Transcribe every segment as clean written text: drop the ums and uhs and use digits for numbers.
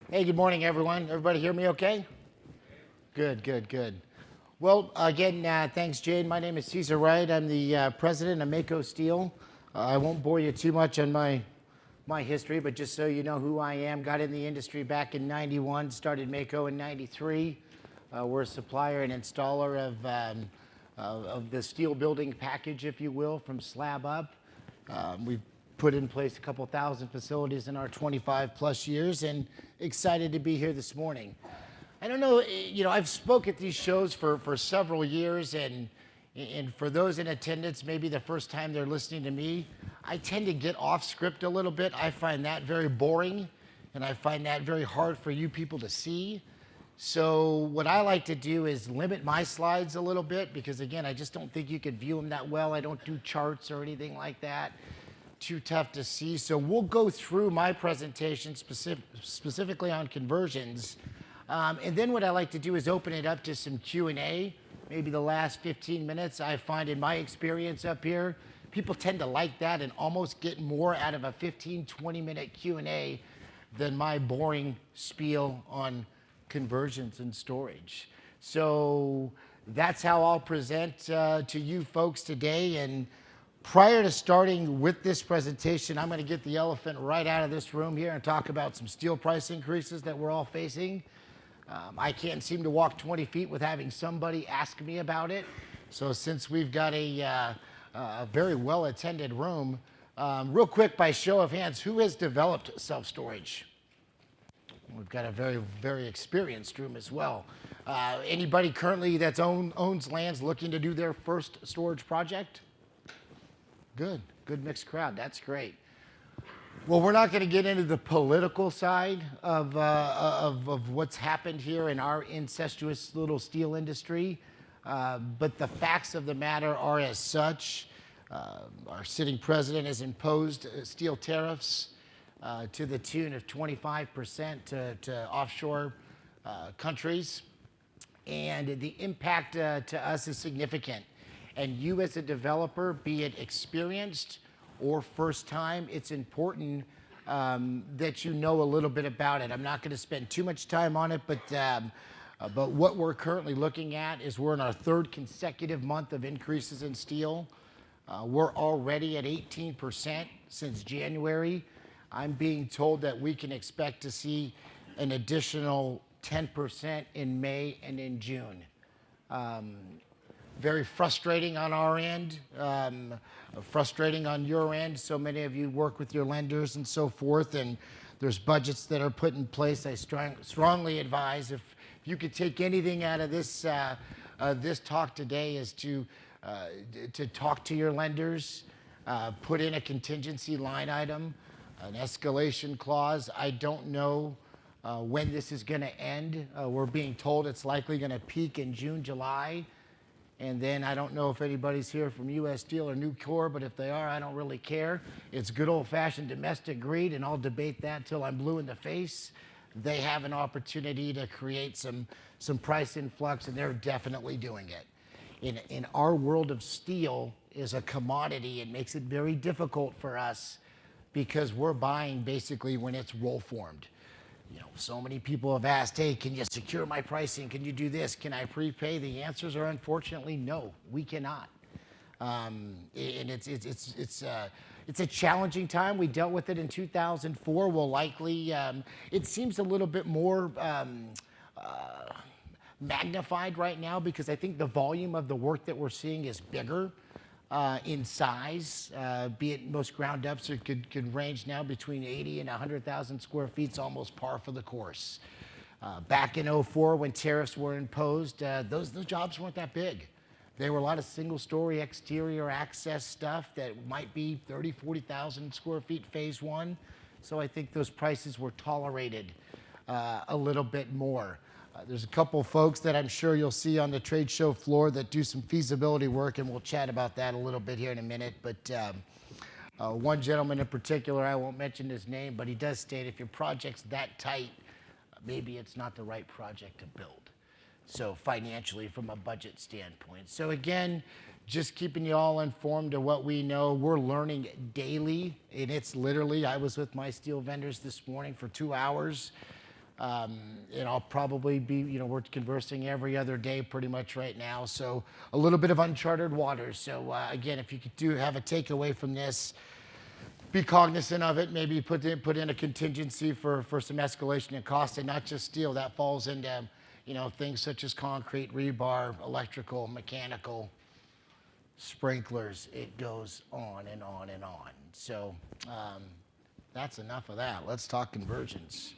Hey, good morning, everyone. Everybody hear me okay? Good, good, good. Well, again, thanks, Jade. My name is Cesar Wright. I'm the president of Mako Steel. I won't bore you too much on my history, but just so you know who I am, got in the industry back in 91, started Mako in 93. We're a supplier and installer of the steel building package, if you will, from slab up. We've put in place a couple thousand facilities in our 25 plus years, and excited to be here this morning. I don't know, I've spoke at these shows for several years, and for those in attendance, maybe the first time they're listening to me, I tend to get off script a little bit. I find that very boring, and I find that very hard for you people to see. So what I like to do is limit my slides a little bit, because again, I just don't think you could view them that well. I don't do charts or anything like that. Too tough to see. So we'll go through my presentation specifically on conversions. And then what I like to do is open it up to some Q&A. Maybe the last 15 minutes. I find in my experience up here, people tend to like that and almost get more out of a 15, 20-minute Q&A than my boring spiel on conversions and storage. So that's how I'll present to you folks today. And prior to starting with this presentation, I'm going to get the elephant right out of this room here and talk about some steel price increases that we're all facing. I can't seem to walk 20 feet with having somebody ask me about it. So since we've got a very well-attended room, real quick, by show of hands, who has developed self-storage? We've got a very, very experienced room as well. Anybody currently that owns lands looking to do their first storage project? Good mixed crowd. That's great. Well, we're not going to get into the political side of what's happened here in our incestuous little steel industry, but the facts of the matter are as such. Our sitting president has imposed steel tariffs to the tune of 25% to offshore countries, and the impact to us is significant. And you as a developer, be it experienced or first time, it's important that you know a little bit about it. I'm not going to spend too much time on it, but what we're currently looking at is we're in our third consecutive month of increases in steel. We're already at 18% since January. I'm being told that we can expect to see an additional 10% in May and in June. Very frustrating on our end, frustrating on your end. So many of you work with your lenders and so forth, and there's budgets that are put in place. I strongly advise, if you could take anything out of this this talk today, is to talk to your lenders, put in a contingency line item, an escalation clause. I don't know when this is going to end. We're being told it's likely going to peak in June, July. And then I don't know if anybody's here from U.S. Steel or Nucor, but if they are, I don't really care. It's good old-fashioned domestic greed, and I'll debate that till I'm blue in the face. They have an opportunity to create some price influx, and they're definitely doing it. In our world of steel is a commodity. It makes it very difficult for us because we're buying basically when it's roll formed. So many people have asked, hey, can you secure my pricing? Can you do this? Can I prepay? The answers are unfortunately no, we cannot. And it's a challenging time. We dealt with it in 2004. We'll likely, it seems a little bit more magnified right now because I think the volume of the work that we're seeing is bigger. In size, be it most ground ups, it could range now between 80 and 100,000 square feet. It's almost par for the course. Back in 04, when tariffs were imposed, those jobs weren't that big. There were a lot of single-story exterior access stuff that might be 30, 40,000 square feet phase one. So I think those prices were tolerated a little bit more. There's a couple folks that I'm sure you'll see on the trade show floor that do some feasibility work, and we'll chat about that a little bit here in a minute. But one gentleman in particular, I won't mention his name, but he does state if your project's that tight, maybe it's not the right project to build. So financially, from a budget standpoint. So again, just keeping you all informed of what we know. We're learning daily, and it's literally, I was with my steel vendors this morning for 2 hours. And I'll probably be, we're conversing every other day pretty much right now. So a little bit of uncharted waters. So again, if you do have a takeaway from this, be cognizant of it. Maybe put in a contingency for some escalation in cost, and not just steel. That falls into, things such as concrete, rebar, electrical, mechanical, sprinklers. It goes on and on and on. So that's enough of that. Let's talk conversions.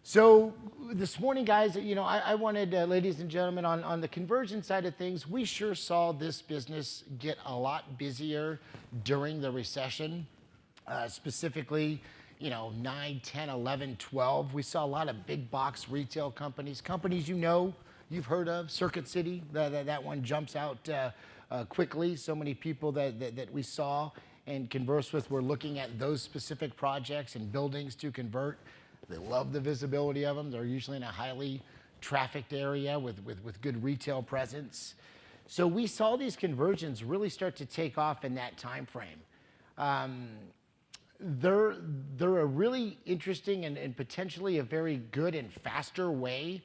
So this morning, guys, I wanted, ladies and gentlemen, on the conversion side of things, we sure saw this business get a lot busier during the recession, specifically, 9, 10, 11, 12. We saw a lot of big box retail companies you've heard of, Circuit City, that one jumps out quickly. So many people that we saw and conversed with were looking at those specific projects and buildings to convert. They love the visibility of them. They're usually in a highly trafficked area with good retail presence. So we saw these conversions really start to take off in that time frame. They're a really interesting and potentially a very good and faster way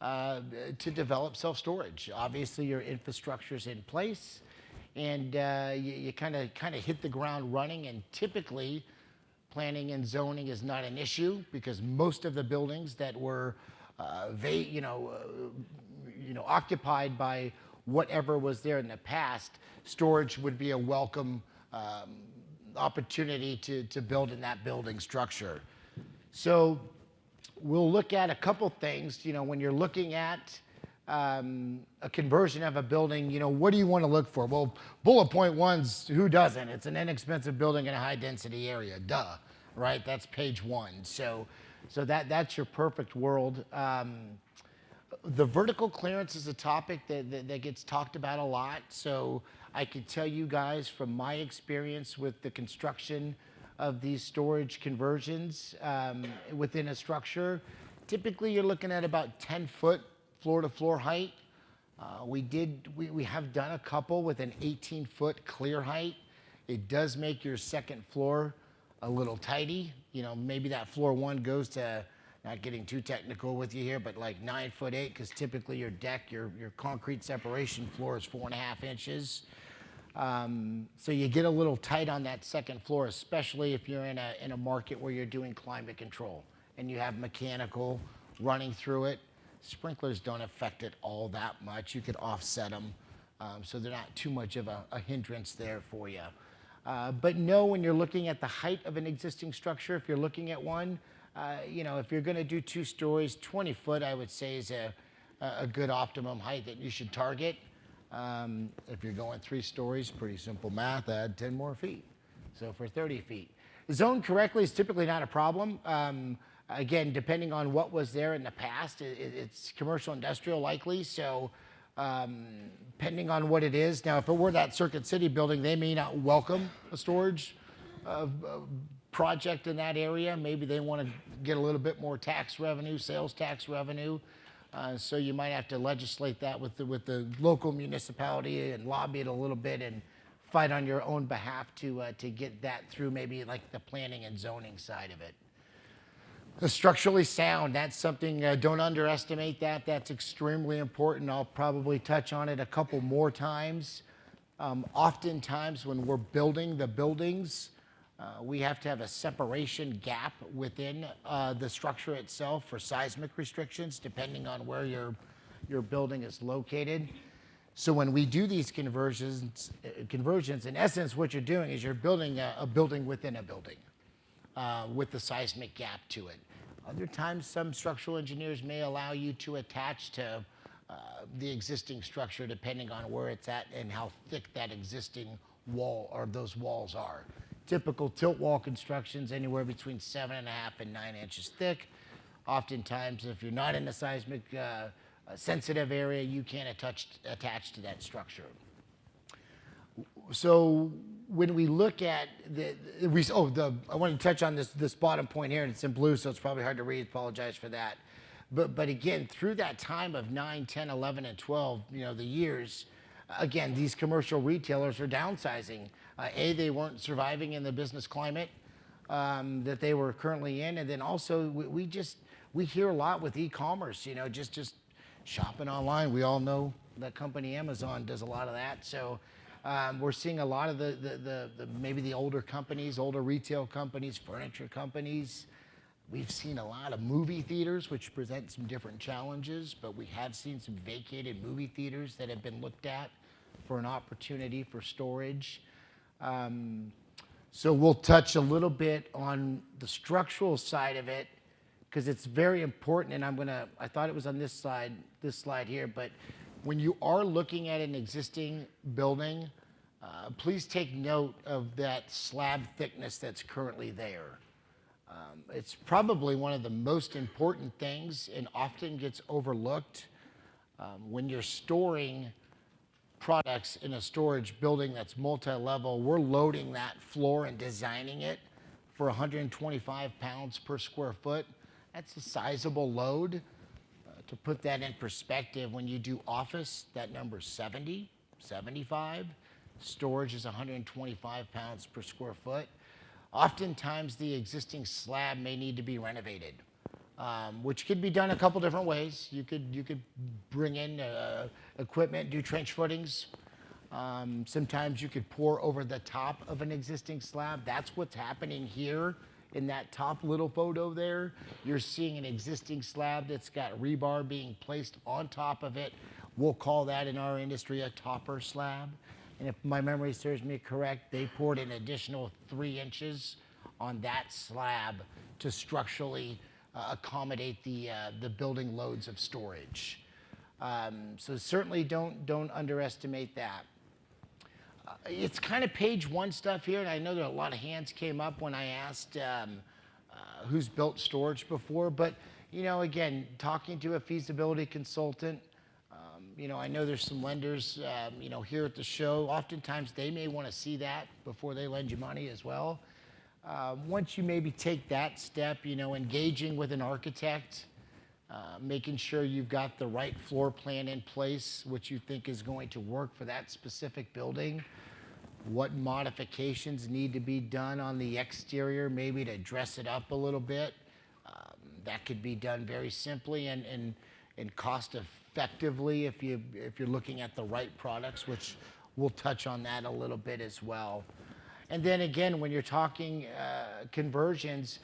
to develop self-storage. Obviously, your infrastructure's in place, and you kind of hit the ground running, and typically planning and zoning is not an issue because most of the buildings that were occupied by whatever was there in the past, storage would be a welcome opportunity to build in that building structure. So we'll look at a couple things. When you're looking at a conversion of a building, what do you want to look for? Well, bullet point one's, who doesn't? It's an inexpensive building in a high density area. Duh, right? That's page one. So that's your perfect world. The vertical clearance is a topic that gets talked about a lot. So I can tell you guys from my experience with the construction of these storage conversions within a structure, typically you're looking at about 10-foot floor-to-floor height. We have done a couple with an 18-foot clear height. It does make your second floor a little tidy. Maybe that floor one goes to, not getting too technical with you here, but like 9'8", because typically your deck, your concrete separation floor is 4.5 inches. So you get a little tight on that second floor, especially if you're in a market where you're doing climate control and you have mechanical running through it. Sprinklers don't affect it all that much. You could offset them, so they're not too much of a hindrance there for you. But know when you're looking at the height of an existing structure, if you're looking at one, if you're going to do 2 stories, 20 foot, I would say is a good optimum height that you should target. If you're going 3 stories, pretty simple math, add 10 more feet. So for 30 feet. Zoned correctly is typically not a problem. Again, depending on what was there in the past, it's commercial industrial likely. So depending on what it is. Now, if it were that Circuit City building, they may not welcome a storage project in that area. Maybe they want to get a little bit more tax revenue, sales tax revenue. So you might have to legislate that with the local municipality and lobby it a little bit and fight on your own behalf to get that through, maybe like the planning and zoning side of it. Structurally sound, that's something, don't underestimate that. That's extremely important. I'll probably touch on it a couple more times. Oftentimes when we're building the buildings, we have to have a separation gap within the structure itself for seismic restrictions, depending on where your building is located. So when we do these conversions, in essence, what you're doing is you're building a building within a building with the seismic gap to it. Other times, some structural engineers may allow you to attach to the existing structure, depending on where it's at and how thick that existing wall or those walls are. Typical tilt wall constructions anywhere between 7.5 and 9 inches thick. Oftentimes, if you're not in a seismic sensitive area, you can't attach to that structure. So when we look at I want to touch on this bottom point here, and it's in blue, so it's probably hard to read. Apologize for that. But again, through that time of 9, 10, 11, and 12, the years, again, these commercial retailers are downsizing. They weren't surviving in the business climate that they were currently in, and then also we hear a lot with e-commerce, just shopping online. We all know that company Amazon does a lot of that. So we're seeing a lot of the maybe the older companies, older retail companies, furniture companies. We've seen a lot of movie theaters, which present some different challenges, but we have seen some vacated movie theaters that have been looked at for an opportunity for storage. So we'll touch a little bit on the structural side of it, because it's very important, and I thought it was on this slide here, but when you are looking at an existing building, please take note of that slab thickness that's currently there. It's probably one of the most important things and often gets overlooked. When you're storing products in a storage building that's multi-level, we're loading that floor and designing it for 125 pounds per square foot. That's a sizable load. To put that in perspective, when you do office, that number's 70, 75. Storage is 125 pounds per square foot. Oftentimes, the existing slab may need to be renovated, which could be done a couple different ways. You could bring in equipment, do trench footings. Sometimes you could pour over the top of an existing slab. That's what's happening here in that top little photo there. You're seeing an existing slab that's got rebar being placed on top of it. We'll call that in our industry a topper slab. And if my memory serves me correct, they poured an additional 3 inches on that slab to structurally accommodate the building loads of storage. So certainly don't underestimate that. It's kind of page 1 stuff here, and I know that a lot of hands came up when I asked who's built storage before, but again, talking to a feasibility consultant, I know there's some lenders, here at the show. Oftentimes, they may want to see that before they lend you money as well. Once you maybe take that step, engaging with an architect, making sure you've got the right floor plan in place, which you think is going to work for that specific building, what modifications need to be done on the exterior, maybe to dress it up a little bit. That could be done very simply and cost effectively if you're looking at the right products, which we'll touch on that a little bit as well. And then again, when you're talking conversions,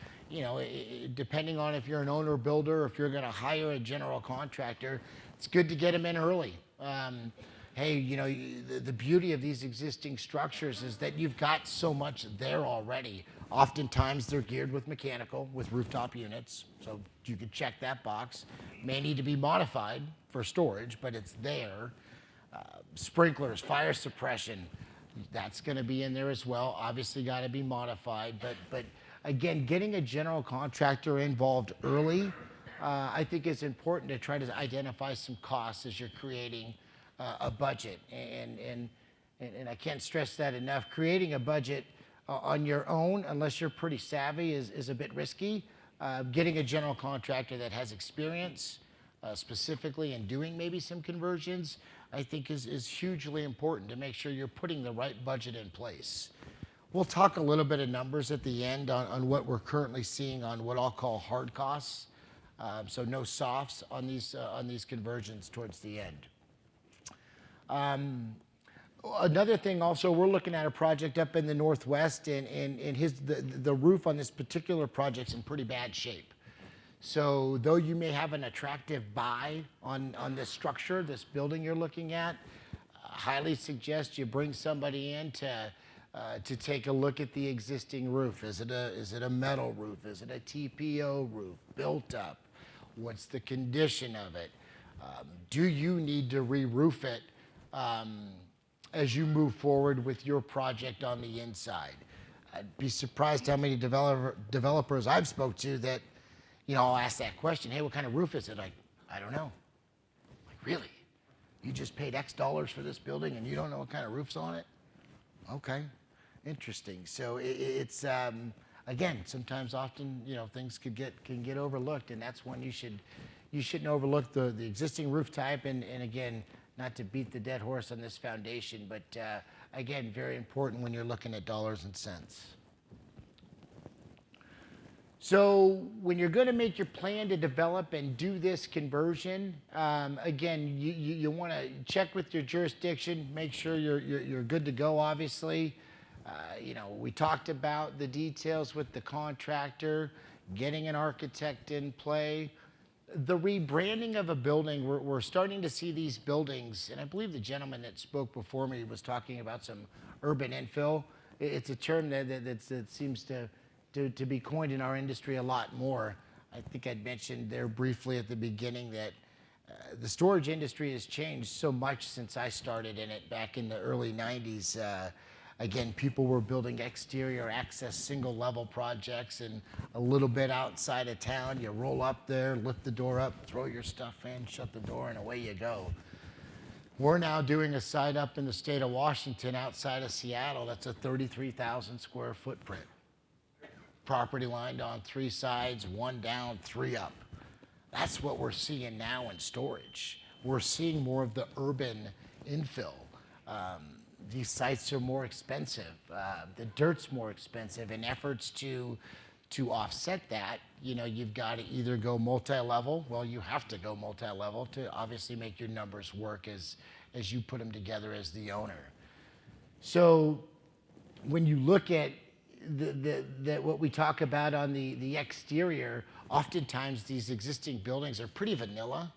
depending on if you're an owner builder, or if you're going to hire a general contractor, it's good to get them in early. Hey, the beauty of these existing structures is that you've got so much there already. Oftentimes they're geared with mechanical, with rooftop units, so you could check that box. May need to be modified for storage, but it's there. Sprinklers, fire suppression, that's going to be in there as well. Obviously got to be modified, but again, getting a general contractor involved early, I think is important to try to identify some costs as you're creating a budget. And I can't stress that enough. Creating a budget on your own, unless you're pretty savvy, is a bit risky. Getting a general contractor that has experience specifically in doing maybe some conversions, I think is hugely important to make sure you're putting the right budget in place. We'll talk a little bit of numbers at the end on what we're currently seeing on what I'll call hard costs. So no softs on these conversions towards the end. Another thing also, we're looking at a project up in the Northwest, and the roof on this particular project's in pretty bad shape. So though you may have an attractive buy on this structure, this building you're looking at, highly suggest you bring somebody in to take a look at the existing roof. Is it a metal roof? Is it a TPO roof, built up? What's the condition of it? Do you need to re-roof it as you move forward with your project on the inside? I'd be surprised how many developers I've spoke to that, I'll ask that question, hey, what kind of roof is it? I don't know. Like, really? You just paid X dollars for this building and you don't know what kind of roof's on it? Okay, interesting. So it's, again, sometimes often, things can get overlooked, and that's when you shouldn't overlook the existing roof type, and again, not to beat the dead horse on this foundation, but again, very important when you're looking at dollars and cents. So when you're going to make your plan to develop and do this conversion, again, you want to check with your jurisdiction, make sure you're good to go, obviously. We talked about the details with the contractor, getting an architect in play. The rebranding of a building, we're starting to see these buildings, and I believe the gentleman that spoke before me was talking about some urban infill. It's a term that seems to be coined in our industry a lot more. I think I'd mentioned there briefly at the beginning that the storage industry has changed so much since I started in it back in the early 90s. Again, people were building exterior access single level projects and a little bit outside of town. You roll up there, lift the door up, throw your stuff in, shut the door, and away you go. We're now doing a site up in the state of Washington outside of Seattle that's a 33,000 square footprint. Property lined on 3 sides, 1 down, 3 up. That's what we're seeing now in storage. We're seeing more of the urban infill. These sites are more expensive. The dirt's more expensive. In efforts to offset that, you've got to either go multi-level. Well, you have to go multi-level to obviously make your numbers work as you put them together as the owner. So when you look at what we talk about on the exterior, oftentimes these existing buildings are pretty vanilla.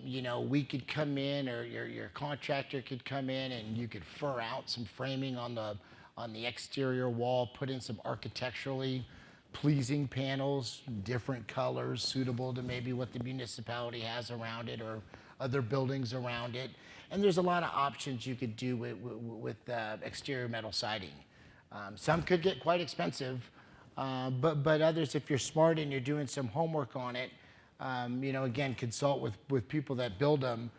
We could come in, or your contractor could come in, and you could fur out some framing on the exterior wall, put in some architecturally pleasing panels, different colors, suitable to maybe what the municipality has around it or other buildings around it. And there's a lot of options you could do with exterior metal siding. Some could get quite expensive, but others, if you're smart and you're doing some homework on it, again, consult with people that build them.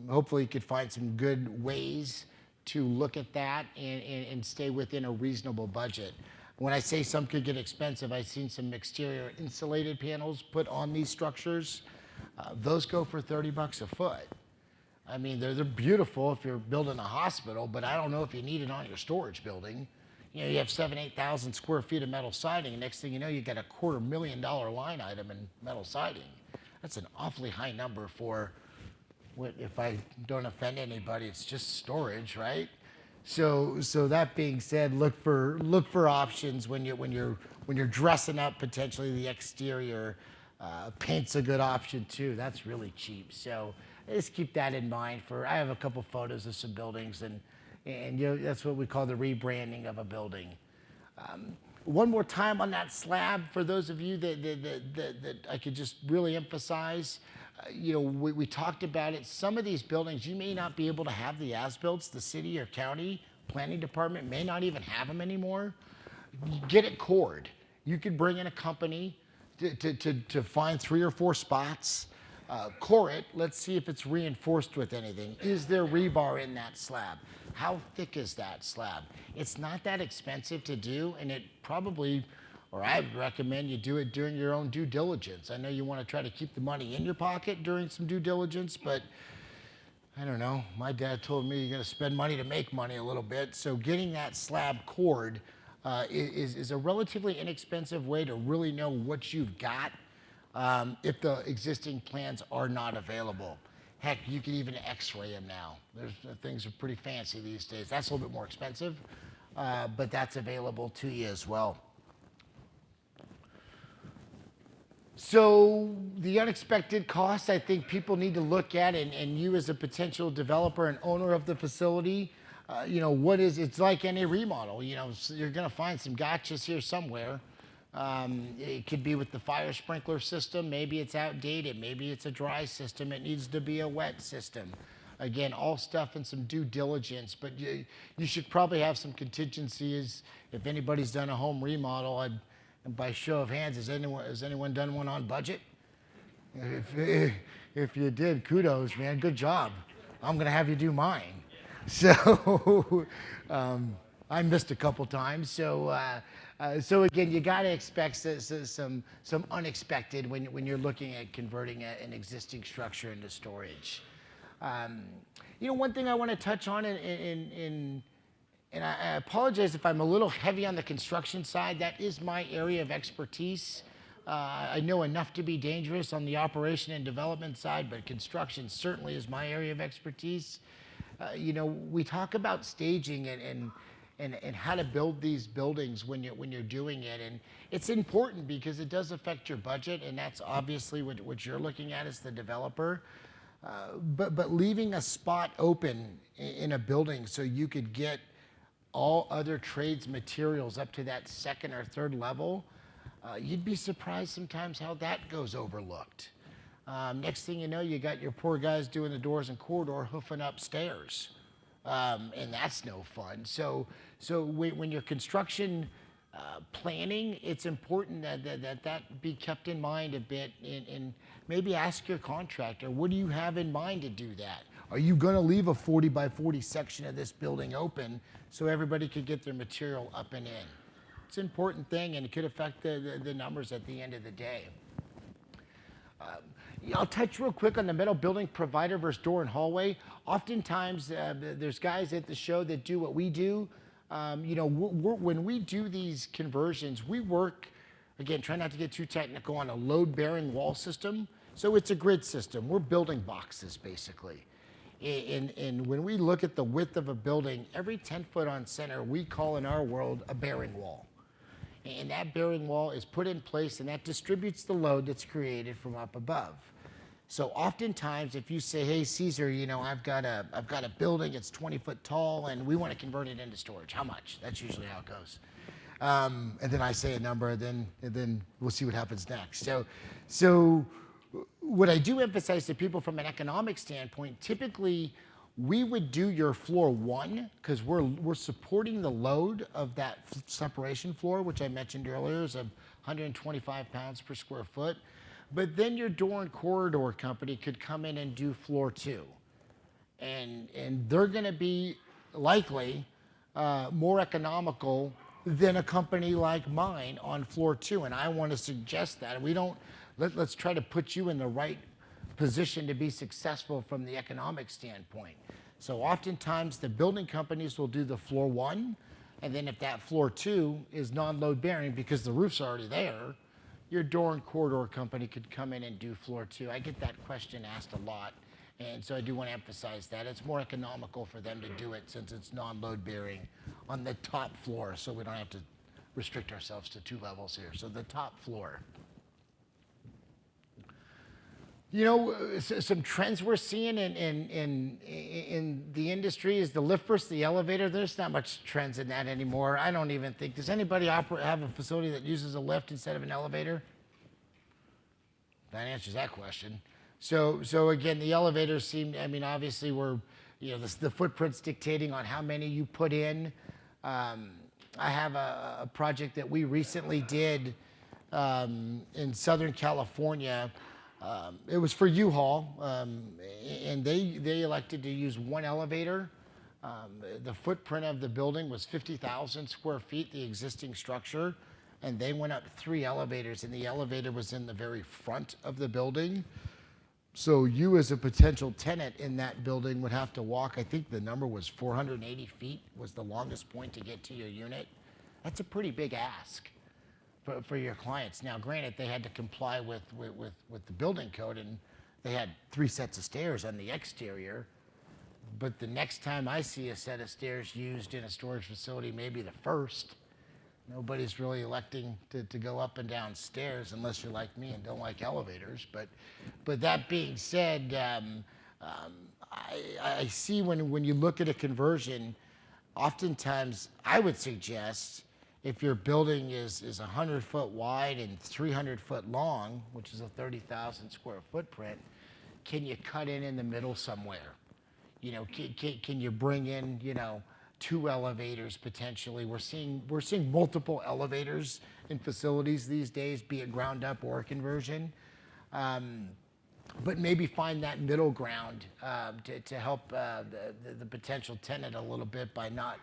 Hopefully you could find some good ways to look at that and stay within a reasonable budget. When I say some could get expensive, I've seen some exterior insulated panels put on these structures. Those go for $30 a foot. I mean, they're beautiful if you're building a hospital, but I don't know if you need it on your storage building. You have 8,000 square feet of metal siding, and next thing you know, you got a $250,000 line item in metal siding. That's an awfully high number for what, if I don't offend anybody, it's just storage, right? So that being said, look for options when you're dressing up potentially the exterior. Paint's a good option too. That's really cheap. So just keep that in mind. I have a couple photos of some buildings, and that's what we call the rebranding of a building. One more time on that slab, for those of you that I could just really emphasize, we talked about it. Some of these buildings, you may not be able to have the as-builts. The city or county planning department may not even have them anymore. Get it cored. You could bring in a company to find 3 or 4 spots. Core it. Let's see if it's reinforced with anything. Is there rebar in that slab? How thick is that slab? It's not that expensive to do, and it probably, or I would recommend you do it during your own due diligence. I know you want to try to keep the money in your pocket during some due diligence, but I don't know. My dad told me you're going to spend money to make money a little bit, so getting that slab cored is a relatively inexpensive way to really know what you've got if the existing plans are not available. Heck, you can even x-ray them now. Things are pretty fancy these days. That's a little bit more expensive, but that's available to you as well. So the unexpected costs, I think people need to look at, and you as a potential developer and owner of the facility, it's like any remodel. You're going to find some gotchas here somewhere. It could be with the fire sprinkler system. Maybe it's outdated. Maybe it's a dry system. It needs to be a wet system. Again, all stuff and some due diligence, but you should probably have some contingencies. If anybody's done a home remodel, and by show of hands, has anyone done one on budget? If you did, kudos, man. Good job. I'm going to have you do mine. So I missed a couple times. So again, you got to expect some unexpected when you're looking at converting an existing structure into storage. One thing I want to touch on in And I apologize if I'm a little heavy on the construction side. That is my area of expertise. I know enough to be dangerous on the operation and development side, but construction certainly is my area of expertise. You know, we talk about staging and how to build these buildings when you're doing it, and it's important because it does affect your budget, and that's obviously what you're looking at as the developer. But leaving a spot open in a building so you could get all other trades materials up to that second or third level, you'd be surprised sometimes how that goes overlooked. Next thing you know, you got your poor guys doing the doors and corridor hoofing upstairs, and that's no fun. So when you're construction planning, it's important that be kept in mind a bit, and maybe ask your contractor, what do you have in mind to do that? Are you going to leave a 40 by 40 section of this building open so everybody could get their material up and in? It's an important thing, and it could affect the numbers at the end of the day. I'll touch real quick on the metal building provider versus door and hallway. Oftentimes, there's guys at the show that do what we do. You know, when we do these conversions, we work, again, try not to get too technical, on a load-bearing wall system. So it's a grid system. We're building boxes, basically. And when we look at the width of a building, every 10 foot on center, we call in our world a bearing wall. And that bearing wall is put in place, and that distributes the load that's created from up above. So oftentimes, if you say, hey, Caesar, you know, I've got a building, it's 20 foot tall, and we want to convert it into storage. How much? That's usually how it goes. And then I say a number, and then we'll see what happens next. So what I do emphasize to people from an economic standpoint, typically we would do your floor one, because we're supporting the load of that separation floor, which I mentioned earlier is 125 pounds per square foot. But then your door and corridor company could come in and do floor two. And they're going to be likely more economical than a company like mine on floor two. And I want to suggest that. Let's try to put you in the right position to be successful from the economic standpoint. So oftentimes the building companies will do the floor one, and then if that floor two is non-load bearing because the roof's already there, your door and corridor company could come in and do floor two. I get that question asked a lot, and so I do want to emphasize that. It's more economical for them to do it since it's non-load bearing on the top floor, so we don't have to restrict ourselves to 2 levels here. So the top floor. You know, some trends we're seeing in the industry is the lift versus the elevator. There's not much trends in that anymore. I don't even think. Does anybody have a facility that uses a lift instead of an elevator? That answers that question. So again, the elevators seem, I mean, obviously the footprint's dictating on how many you put in. I have a project that we recently did in Southern California. It was for U-Haul, and they elected to use 1 elevator. The footprint of the building was 50,000 square feet, the existing structure, and they went up 3 elevators, and the elevator was in the very front of the building. So you as a potential tenant in that building would have to walk, I think the number was 480 feet was the longest point to get to your unit. That's a pretty big ask for your clients. Now, granted, they had to comply with the building code, and they had 3 sets of stairs on the exterior. But the next time I see a set of stairs used in a storage facility, maybe the first, nobody's really electing to go up and down stairs unless you're like me and don't like elevators. But that being said, I see when you look at a conversion, oftentimes I would suggest, if your building is 100 foot wide and 300 foot long, which is a 30,000 square footprint, can you cut in the middle somewhere? You know, can you bring in, 2 elevators potentially? We're seeing multiple elevators in facilities these days, be it ground up or conversion. But maybe find that middle ground to help the potential tenant a little bit by not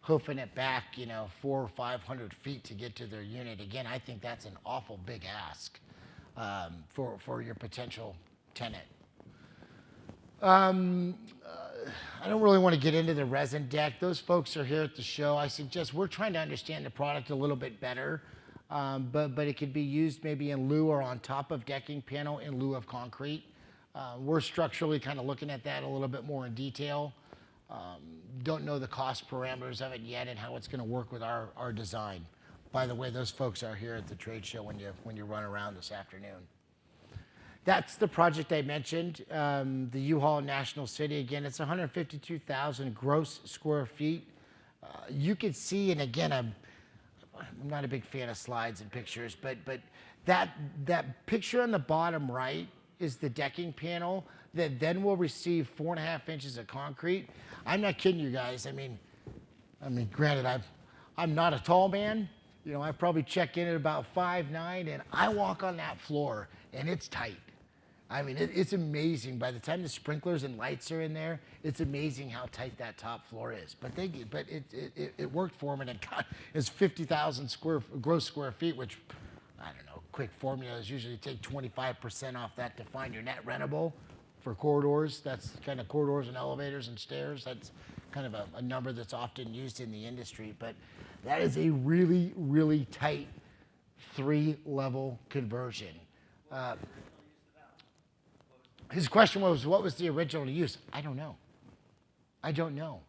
hoofing it back, 400 or 500 feet to get to their unit. Again, I think that's an awful big ask for your potential tenant. I don't really want to get into the resin deck. Those folks are here at the show. I suggest we're trying to understand the product a little bit better, but it could be used maybe in lieu or on top of decking panel in lieu of concrete. We're structurally kind of looking at that a little bit more in detail. Don't know the cost parameters of it yet and how it's going to work with our design. By the way, those folks are here at the trade show when you run around this afternoon. That's the project I mentioned, the U-Haul National City. Again, it's 152,000 gross square feet. You can see, and again, I'm not a big fan of slides and pictures, but that picture on the bottom right is the decking panel that then will receive 4.5 inches of concrete. I'm not kidding you guys. I mean, granted, I'm not a tall man. You know, I probably check in at about 5'9", and I walk on that floor, and it's tight. I mean, it's amazing. By the time the sprinklers and lights are in there, it's amazing how tight that top floor is. But it worked for them, and it's 50,000 gross square feet, which, I don't know, quick formulas usually take 25% off that to find your net rentable for corridors. That's kind of corridors and elevators and stairs. That's kind of a number that's often used in the industry. But that is a really, really tight 3-level conversion. His question was, what was the original use? I don't know. I don't know.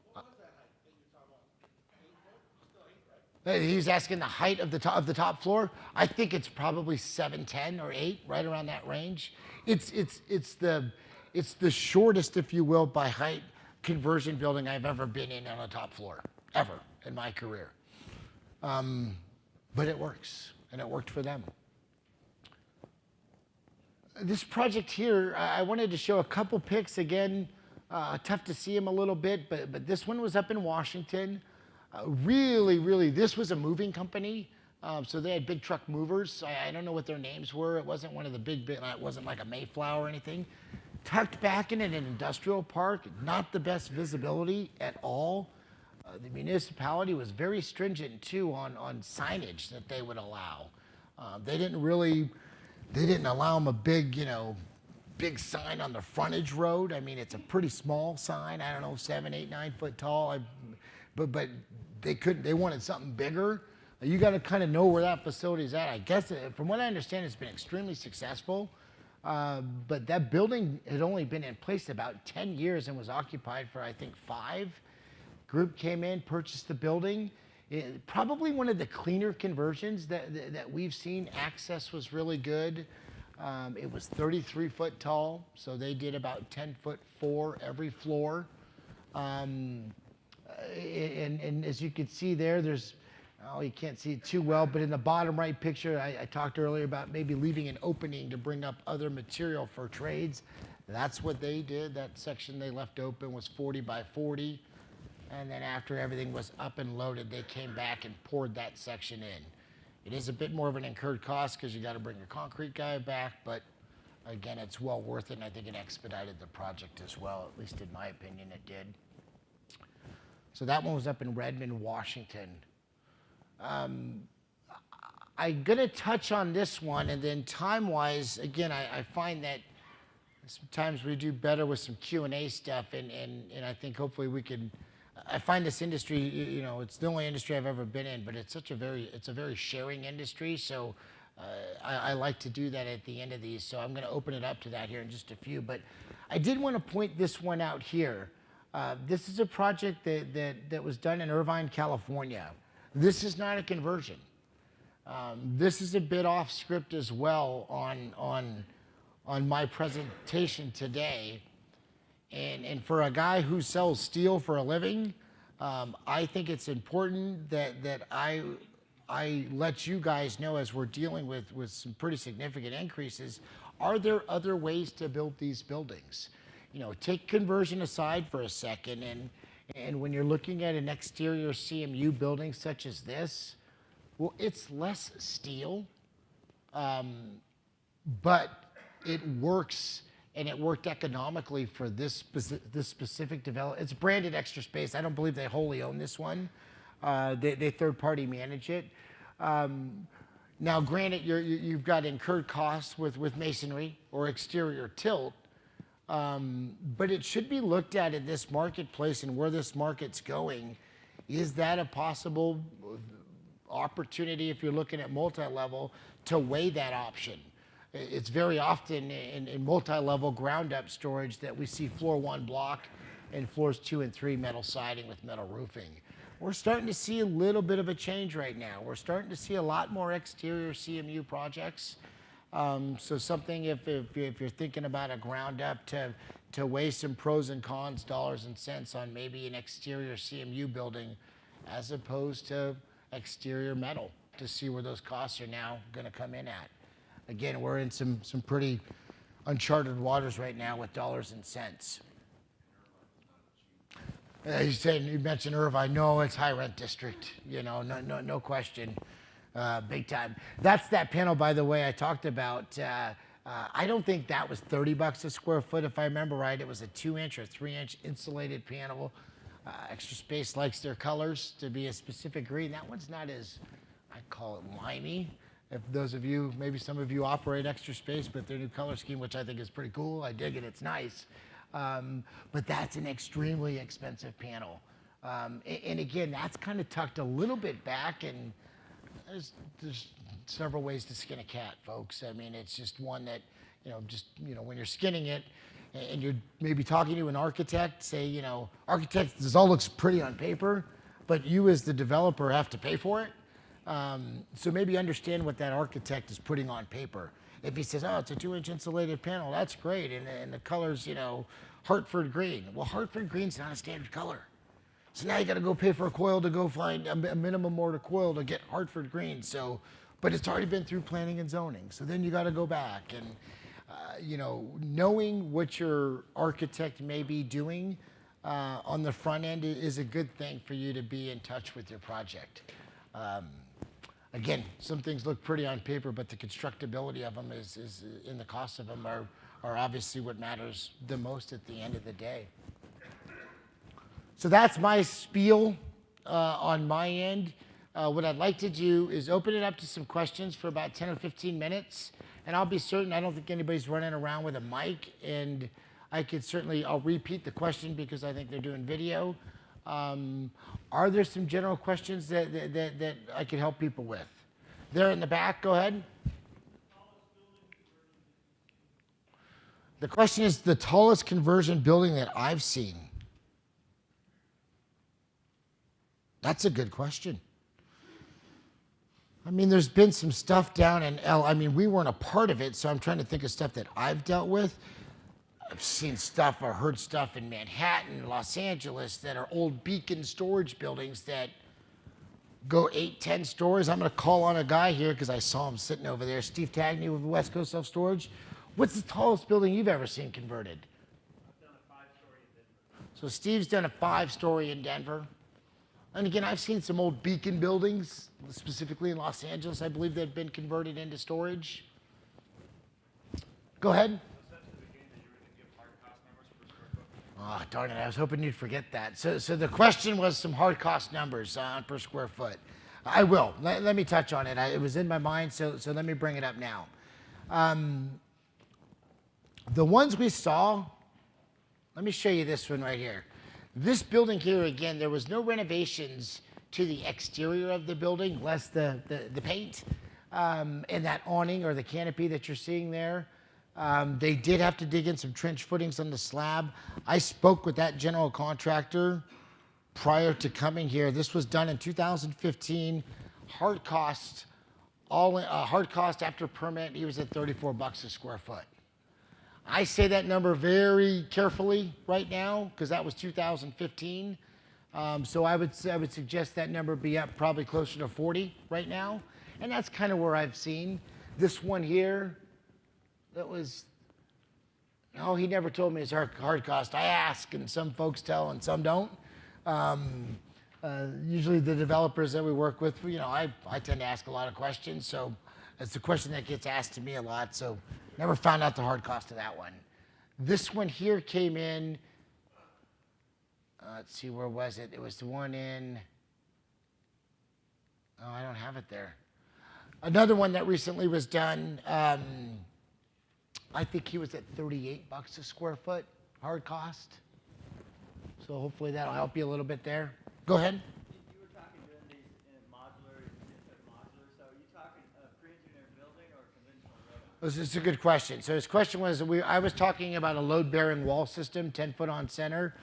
He's asking the height of the top floor. I think it's probably 7'10" or 8, right around that range. It's the shortest, if you will, by height conversion building I've ever been in on a top floor, ever in my career. But it works, and it worked for them. This project here, I wanted to show a couple pics. Again, tough to see them a little bit, but this one was up in Washington. Really, this was a moving company. So they had big truck movers. I don't know what their names were. It wasn't one of the big, it wasn't like a Mayflower or anything. Tucked back in an industrial park, not the best visibility at all. The municipality was very stringent too on signage that they would allow. They didn't allow them a big, big sign on the frontage road. I mean, it's a pretty small sign. I don't know, 7, 8, 9 foot tall. But they wanted something bigger. You got to kind of know where that facility is at. I guess, from what I understand, it's been extremely successful. But that building had only been in place about 10 years and was occupied for, I think, 5. Group came in, purchased the building. Probably one of the cleaner conversions that we've seen. Access was really good. It was 33 foot tall, so they did about 10'4" every floor. And as you can see there, you can't see it too well, but in the bottom right picture, I talked earlier about maybe leaving an opening to bring up other material for trades. That's what they did. That section they left open was 40 by 40. And then after everything was up and loaded, they came back and poured that section in. It is a bit more of an incurred cost because you got to bring your concrete guy back, but again, it's well worth it, and I think it expedited the project as well, at least in my opinion, it did. So that one was up in Redmond, Washington. I'm going to touch on this one, and then time-wise, again, I find that sometimes we do better with some Q&A stuff, and I think hopefully we can. I find this industry, it's the only industry I've ever been in, but it's a very sharing industry. So I like to do that at the end of these. So I'm going to open it up to that here in just a few. But I did want to point this one out here. This is a project that was done in Irvine, California. This is not a conversion. This is a bit off script as well on my presentation today. And for a guy who sells steel for a living, I think it's important that I let you guys know, as we're dealing with some pretty significant increases, are there other ways to build these buildings? Take conversion aside for a second, and when you're looking at an exterior CMU building such as this, well, it's less steel, but it works. And it worked economically for this specific development. It's branded Extra Space. I don't believe they wholly own this one. They third-party manage it. Now, granted, you've got incurred costs with masonry or exterior tilt, But it should be looked at in this marketplace and where this market's going. Is that a possible opportunity if you're looking at multi-level to weigh that option? It's very often in multi-level ground-up storage that we see floor 1 block and floors 2 and 3 metal siding with metal roofing. We're starting to see a little bit of a change right now. We're starting to see a lot more exterior CMU projects. So something if you're thinking about a ground-up to weigh some pros and cons, dollars and cents on maybe an exterior CMU building as opposed to exterior metal to see where those costs are now going to come in at. Again, we're in some pretty uncharted waters right now with dollars and cents. You mentioned Irvine. No, it's high rent district. You know, no question, big time. That's that panel, by the way, I talked about. I don't think that was $30 a square foot, if I remember right. It was a 2-inch or 3-inch insulated panel. Extra Space likes their colors to be a specific green. That one's not as, I call it limey. If those of you, maybe some of you operate Extra Space, but their new color scheme, which I think is pretty cool. I dig it. It's nice. But that's an extremely expensive panel. And again, that's kind of tucked a little bit back, and there's several ways to skin a cat, folks. I mean, it's just one that, when you're skinning it and you're maybe talking to an architect, say, architect, this all looks pretty on paper, but you as the developer have to pay for it. So maybe understand what that architect is putting on paper. If he says, oh, it's a 2-inch insulated panel, that's great. And the color's, Hartford green. Well, Hartford green's not a standard color. So now you got to go pay for a coil to go find a minimum mortar coil to get Hartford green. So, but it's already been through planning and zoning. So then you got to go back and, knowing what your architect may be doing on the front end is a good thing for you to be in touch with your project. Again, some things look pretty on paper, but the constructability of them is in the cost of them are obviously what matters the most at the end of the day. So that's my spiel on my end. What I'd like to do is open it up to some questions for about 10 or 15 minutes. And I'll be certain, I don't think anybody's running around with a mic. And I'll repeat the question because I think they're doing video. Are there some general questions that I could help people with? There in the back, go ahead. The question is the tallest conversion building that I've seen. That's a good question. I mean, there's been some stuff down in we weren't a part of it, so I'm trying to think of stuff that I've dealt with. I've seen stuff or heard stuff in Manhattan, Los Angeles that are old beacon storage buildings that go 8, 10 stories. I'm going to call on a guy here because I saw him sitting over there, Steve Tagney with West Coast Self Storage. What's the tallest building you've ever seen converted? I've done a 5-story in Denver. So Steve's done a 5-story in Denver. And again, I've seen some old beacon buildings, specifically in Los Angeles, I believe, that have been converted into storage. Go ahead. Oh, darn it, I was hoping you'd forget that. So the question was some hard cost numbers per square foot. I will. Let me touch on it. It was in my mind, so let me bring it up now. The ones we saw, let me show you this one right here. This building here, again, there was no renovations to the exterior of the building, less the paint and that awning or the canopy that you're seeing there. They did have to dig in some trench footings on the slab. I spoke with that general contractor prior to coming here. This was done in 2015. Hard cost after permit, he was at $34 a square foot. I say that number very carefully right now because that was 2015. So I would suggest that number be up probably closer to 40 right now. And that's kind of where I've seen. This one here, that was, no, he never told me his hard cost. I ask, and some folks tell and some don't. Usually the developers that we work with, I tend to ask a lot of questions. So it's a question that gets asked to me a lot. So never found out the hard cost of that one. This one here came in, let's see, where was it? It was the one in, oh, I don't have it there. Another one that recently was done, I think he was at $38 a square foot, hard cost. So hopefully that'll help you a little bit there. Go ahead. You were talking doing these in modular, instead of modular, so are you talking a pre-engineered building or conventional building? This is a good question. So his question was, I was talking about a load-bearing wall system, 10 foot on center.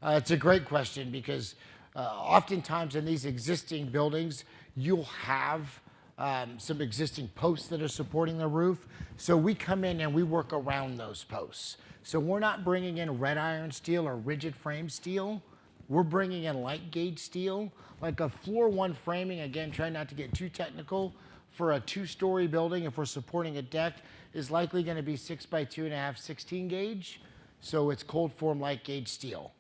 It's a great question because oftentimes in these existing buildings, you'll have some existing posts that are supporting the roof. So we come in and we work around those posts. So we're not bringing in red iron steel or rigid frame steel. We're bringing in light gauge steel, like a floor one framing, again, try not to get too technical, for a 2-story building, if we're supporting a deck, is likely gonna be 6 by 2.5, 16 gauge. So it's cold form light gauge steel.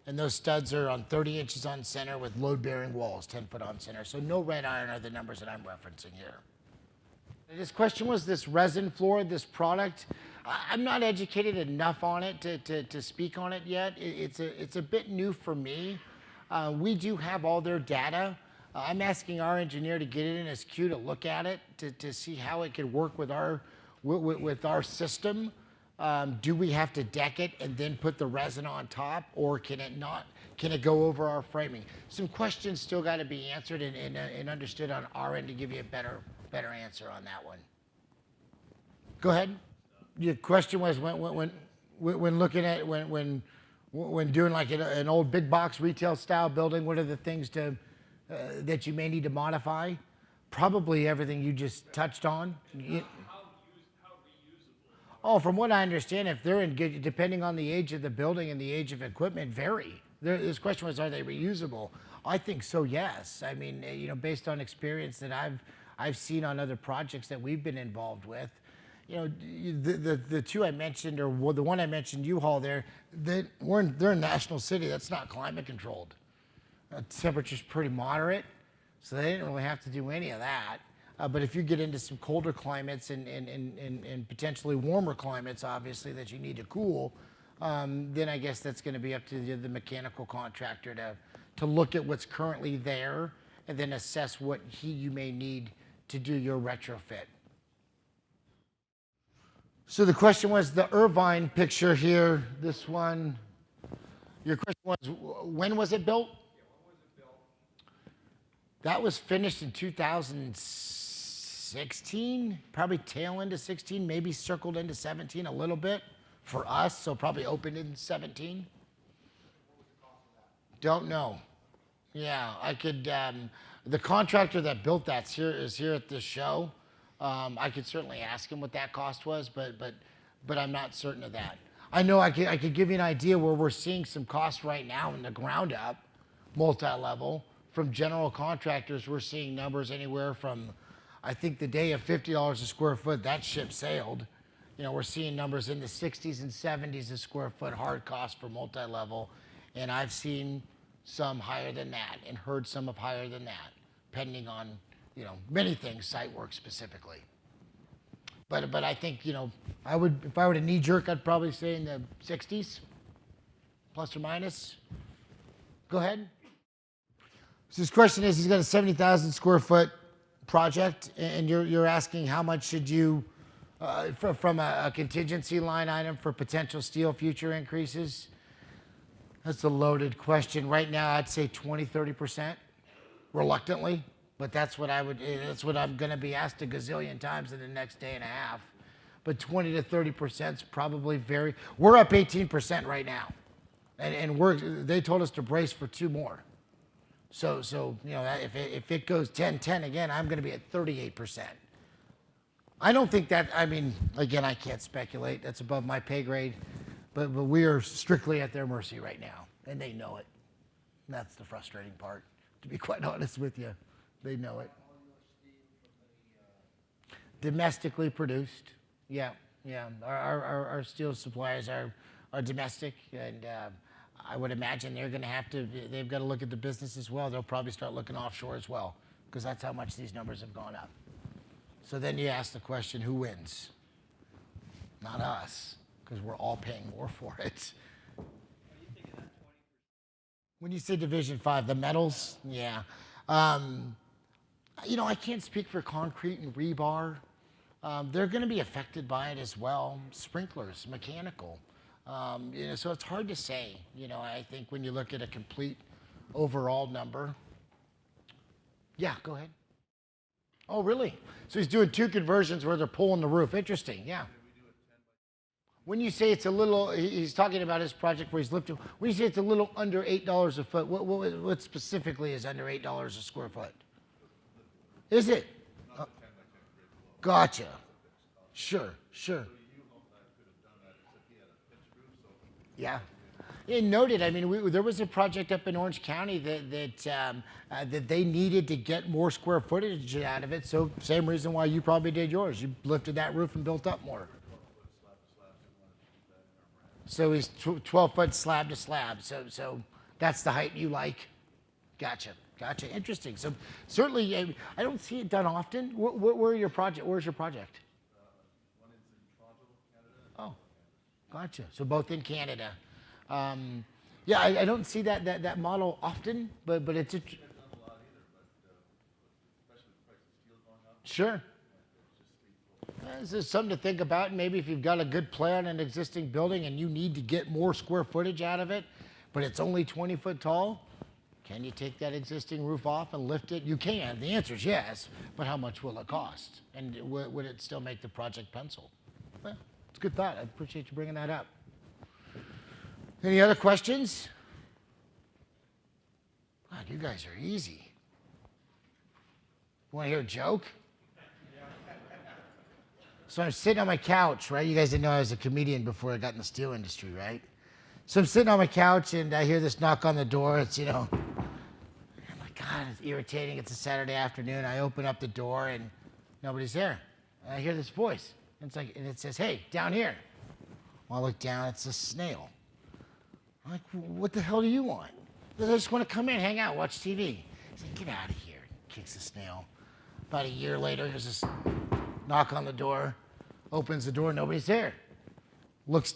And those studs are on 30 inches on center with load-bearing walls, 10 foot on center. So no red iron are the numbers that I'm referencing here. And his question was this resin floor, this product. I'm not educated enough on it to speak on it yet. It's a bit new for me. We do have all their data. I'm asking our engineer to get it in his queue to look at it, to see how it could work with our system. Do we have to deck it and then put the resin on top, or can it not? Can it go over our framing? Some questions still got to be answered and understood on our end to give you a better answer on that one. Go ahead. Your question was when looking at when doing like an old big box retail style building, what are the things that you may need to modify? Probably everything you just touched on. Oh, from what I understand, if they're in good, depending on the age of the building and the age of equipment, vary. This question was, are they reusable? I think so, yes. I mean, you know, based on experience that I've seen on other projects that we've been involved with, you know, the two I mentioned, or the one I mentioned, U-Haul there, they're in National City. That's not climate controlled. Temperature's pretty moderate, so they didn't really have to do any of that. But if you get into some colder climates and potentially warmer climates, obviously, that you need to cool, then I guess that's going to be up to the mechanical contractor to look at what's currently there and then assess what you may need to do your retrofit. So the question was the Irvine picture here, this one. Your question was, when was it built? That was finished in 2016, probably tail into 16, maybe circled into 17 a little bit for us, so probably opened in 17. Don't know. Yeah, I could, the contractor that built that is here at this show. I could certainly ask him what that cost was, but I'm not certain of that. I know I could give you an idea where we're seeing some cost right now in the ground up, multi-level. From general contractors, we're seeing numbers anywhere from, I think the day of $50 a square foot, that ship sailed. You know, we're seeing numbers in the 60s and 70s a square foot hard cost for multi-level. And I've seen some higher than that and heard some of higher than that, depending on, you know, many things, site work specifically. But I think, you know, if I were to knee jerk, I'd probably say in the 60s, plus or minus. Go ahead. So his question is, he's got a 70,000 square foot project, and you're asking how much should you, from a contingency line item for potential steel future increases? That's a loaded question. Right now, I'd say 20, 30%, reluctantly, but that's what I'm gonna be asked a gazillion times in the next day and a half. But 20 to 30% is probably we're up 18% right now. And they told us to brace for 2 more. So you know, if it goes 10-10 again, I'm going to be at 38%. I don't think that, I mean, again, I can't speculate. That's above my pay grade. But we are strictly at their mercy right now, and they know it. And that's the frustrating part, to be quite honest with you. They know it. Domestically produced. Yeah. Our steel suppliers are domestic, and I would imagine they've got to look at the business as well. They'll probably start looking offshore as well, because that's how much these numbers have gone up. So then you ask the question, who wins? Not us, because we're all paying more for it. Are you thinking that 20%? When you say Division 5, the metals, yeah. You know, I can't speak for concrete and rebar. they're going to be affected by it as well. Sprinklers, mechanical. So it's hard to say. I think when you look at a complete overall number. Yeah, go ahead. Oh, really? So he's doing 2 conversions where they're pulling the roof. Interesting, yeah. When you say it's a little, he's talking about his project where he's lifting. When you say it's a little under $8 a foot, what specifically is under $8 a square foot? Is it? Gotcha. Sure. Yeah. And noted, there was a project up in Orange County that they needed to get more square footage out of it. So same reason why you probably did yours. You lifted that roof and built up more. So he's 12-foot slab to slab. So that's the height you like. Gotcha. Interesting. So certainly, I don't see it done often. Where's your project? One in Toronto, Canada. Oh, gotcha. So both in Canada. Yeah, I don't see that model often, but it's a. Sure. This is something to think about. Maybe if you've got a good plan in an existing building and you need to get more square footage out of it, but it's only 20 foot tall, can you take that existing roof off and lift it? You can. The answer is yes, but how much will it cost? And would it still make the project pencil? Well, it's a good thought. I appreciate you bringing that up. Any other questions? God, you guys are easy. Want to hear a joke? So I'm sitting on my couch, right? You guys didn't know I was a comedian before I got in the steel industry, right? So I'm sitting on my couch and I hear this knock on the door. It's, I'm like, God, it's irritating. It's a Saturday afternoon. I open up the door and nobody's there. And I hear this voice. And it says, hey, down here. Well, I look down, it's a snail. I'm like, what the hell do you want? I just want to come in, hang out, watch TV. He's like, get out of here. Kicks the snail. About a year later, there's this knock on the door. Opens the door, nobody's there.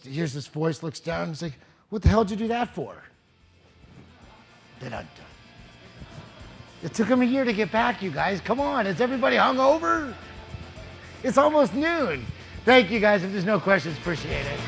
Hears this voice, looks down, he's like, what the hell did you do that for? Dun-dun-dun. It took him a year to get back, you guys. Come on, is everybody hungover? It's almost noon. Thank you, guys. If there's no questions, appreciate it.